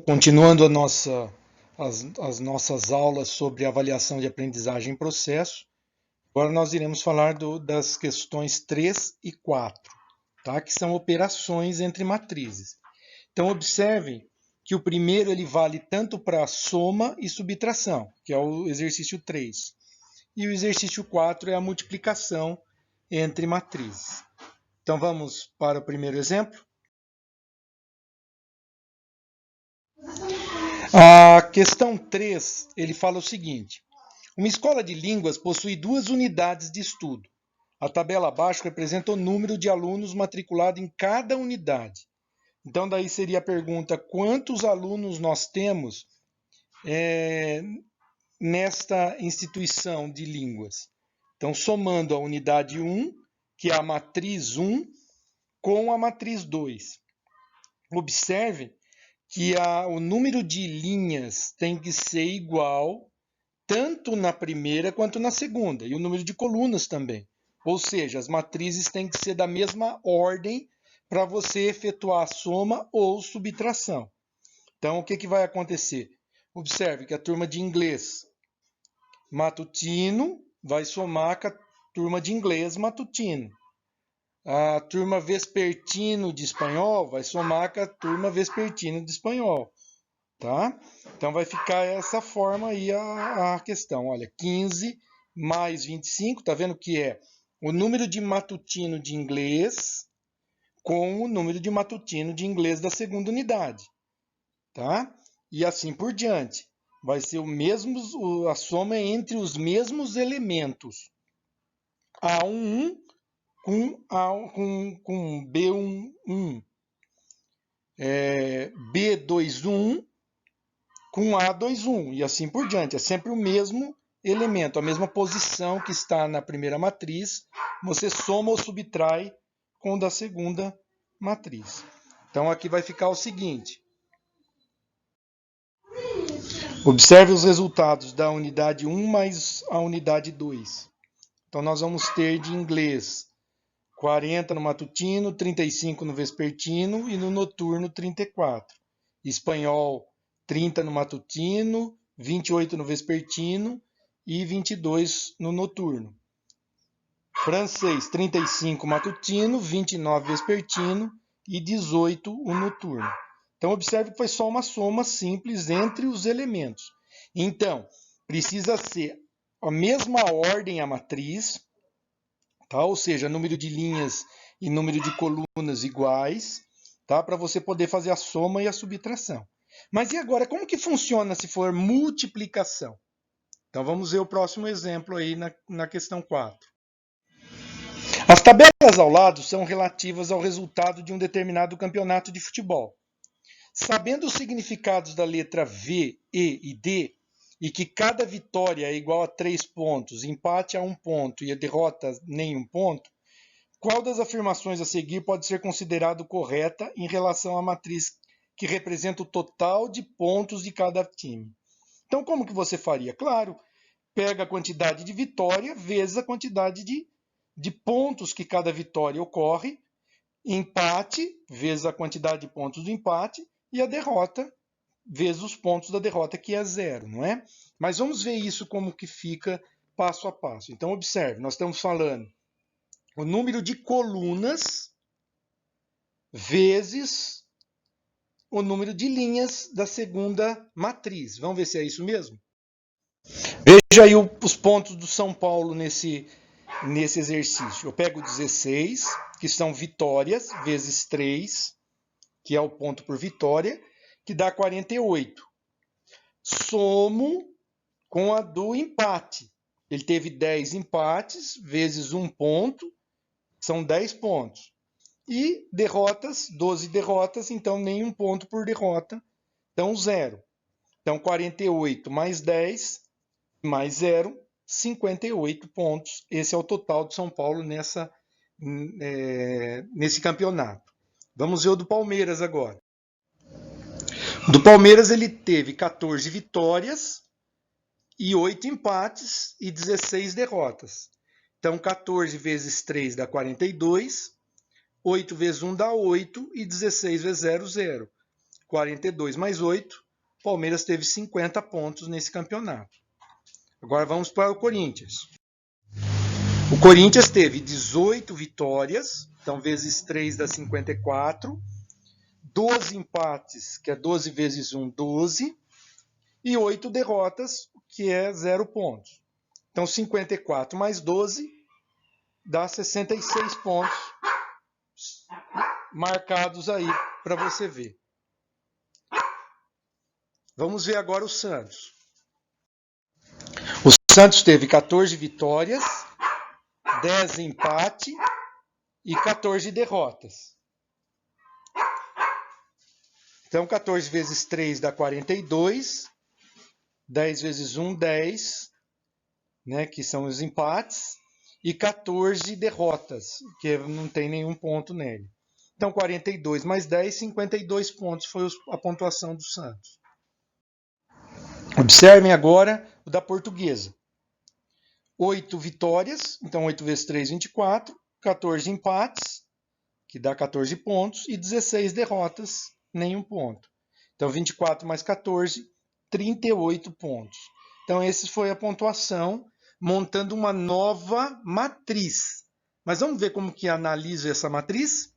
Continuando as nossas aulas sobre avaliação de aprendizagem em processo, agora nós iremos falar das questões 3 e 4, tá? Que são operações entre matrizes. Então, observem que o primeiro ele vale tanto para soma e subtração, que é o exercício 3. E o exercício 4 é a multiplicação entre matrizes. Então, vamos para o primeiro exemplo. A questão 3, ele fala o seguinte: uma escola de línguas possui 2 unidades de estudo. A tabela abaixo representa o número de alunos matriculados em cada unidade. Então, daí seria a pergunta: quantos alunos nós temos nesta instituição de línguas? Então, somando a unidade 1, que é a matriz 1, com a matriz 2. Observe que o número de linhas tem que ser igual tanto na primeira quanto na segunda, e o número de colunas também. Ou seja, as matrizes têm que ser da mesma ordem para você efetuar a soma ou subtração. Então, o que vai acontecer? Observe que a turma de inglês matutino vai somar com a turma de inglês matutino. A turma vespertino de espanhol vai somar com a turma vespertino de espanhol. Tá? Então vai ficar essa forma aí a questão. Olha, 15 mais 25, tá vendo que é o número de matutino de inglês com o número de matutino de inglês da segunda unidade. Tá? E assim por diante. Vai ser a soma é entre os mesmos elementos. A11 com B11, B21 com A21 e assim por diante. É sempre o mesmo elemento, a mesma posição que está na primeira matriz, você soma ou subtrai com o da segunda matriz. Então aqui vai ficar o seguinte: observe os resultados da unidade 1 mais a unidade 2. Então nós vamos ter de inglês 40 no matutino, 35 no vespertino e no noturno 34. Espanhol 30 no matutino, 28 no vespertino e 22 no noturno. Francês 35 matutino, 29 vespertino e 18 o noturno. Então observe que foi só uma soma simples entre os elementos. Então, precisa ser a mesma ordem a matriz, tá? Ou seja, número de linhas e número de colunas iguais, tá? Para você poder fazer a soma e a subtração. Mas e agora, como que funciona se for multiplicação? Então vamos ver o próximo exemplo aí na questão 4. As tabelas ao lado são relativas ao resultado de um determinado campeonato de futebol. Sabendo os significados da letra V, E e D, e que cada vitória é igual a 3 pontos, empate a 1 ponto e a derrota nenhum ponto, qual das afirmações a seguir pode ser considerado correta em relação à matriz que representa o total de pontos de cada time? Então, como que você faria? Claro, pega a quantidade de vitória vezes a quantidade de pontos que cada vitória ocorre, empate vezes a quantidade de pontos do empate e a derrota vezes os pontos da derrota, que é 0, não é? Mas vamos ver isso como que fica passo a passo. Então, observe, nós estamos falando o número de colunas vezes o número de linhas da segunda matriz. Vamos ver se é isso mesmo? Veja aí os pontos do São Paulo nesse exercício. Eu pego 16, que são vitórias, vezes 3, que é o ponto por vitória, que dá 48. Somo com a do empate. Ele teve 10 empates, vezes 1 ponto, são 10 pontos. E derrotas, 12 derrotas, então nenhum ponto por derrota, então 0. Então 48 mais 10, mais 0, 58 pontos. Esse é o total de São Paulo nesse campeonato. Vamos ver o do Palmeiras agora. Do Palmeiras ele teve 14 vitórias e 8 empates e 16 derrotas. Então 14 vezes 3 dá 42, 8 vezes 1 dá 8 e 16 vezes 0, 0. 42 mais 8, o Palmeiras teve 50 pontos nesse campeonato. Agora vamos para o Corinthians. O Corinthians teve 18 vitórias, então vezes 3 dá 54, 12 empates, que é 12 vezes 1, 12, e 8 derrotas, que é 0 pontos. Então 54 mais 12 dá 66 pontos marcados aí para você ver. Vamos ver agora o Santos. O Santos teve 14 vitórias, 10 empates e 14 derrotas. Então 14 vezes 3 dá 42, 10 vezes 1, 10, né, que são os empates, e 14 derrotas, que não tem nenhum ponto nele. Então 42 mais 10, 52 pontos foi a pontuação do Santos. Observem agora o da Portuguesa. 8 vitórias, então 8 vezes 3, 24, 14 empates, que dá 14 pontos, e 16 derrotas, nenhum ponto. Então 24 mais 14, 38 pontos. Então essa foi a pontuação, montando uma nova matriz. Mas vamos ver como que analiso essa matriz?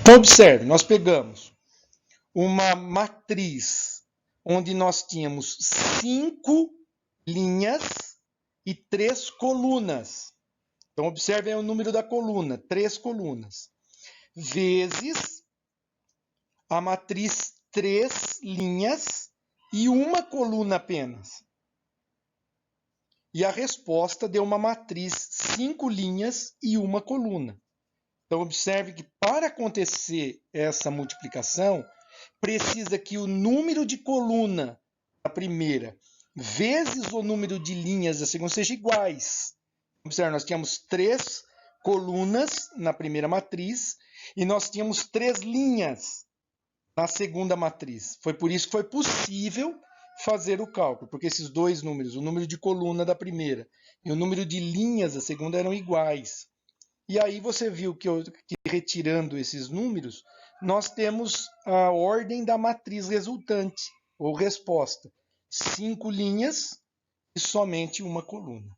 Então observe, nós pegamos uma matriz onde nós tínhamos 5 linhas e 3 colunas. Então observe aí o número da coluna, 3 colunas, vezes a matriz 3 linhas e uma coluna apenas. E a resposta deu uma matriz 5 linhas e uma coluna. Então observe que para acontecer essa multiplicação, precisa que o número de coluna da primeira vezes o número de linhas da segunda sejam iguais. Observe, nós tínhamos 3 colunas na primeira matriz e nós tínhamos 3 linhas na segunda matriz. Foi por isso que foi possível fazer o cálculo, porque esses dois números, o número de coluna da primeira e o número de linhas da segunda, eram iguais. E aí você viu que retirando esses números, nós temos a ordem da matriz resultante, ou resposta. 5 linhas e somente uma coluna.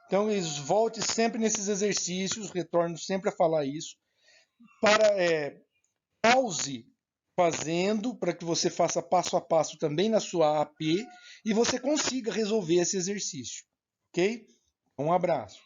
Então, volte sempre nesses exercícios, retorno sempre a falar isso, pause fazendo, para que você faça passo a passo também na sua AP e você consiga resolver esse exercício, ok? Um abraço.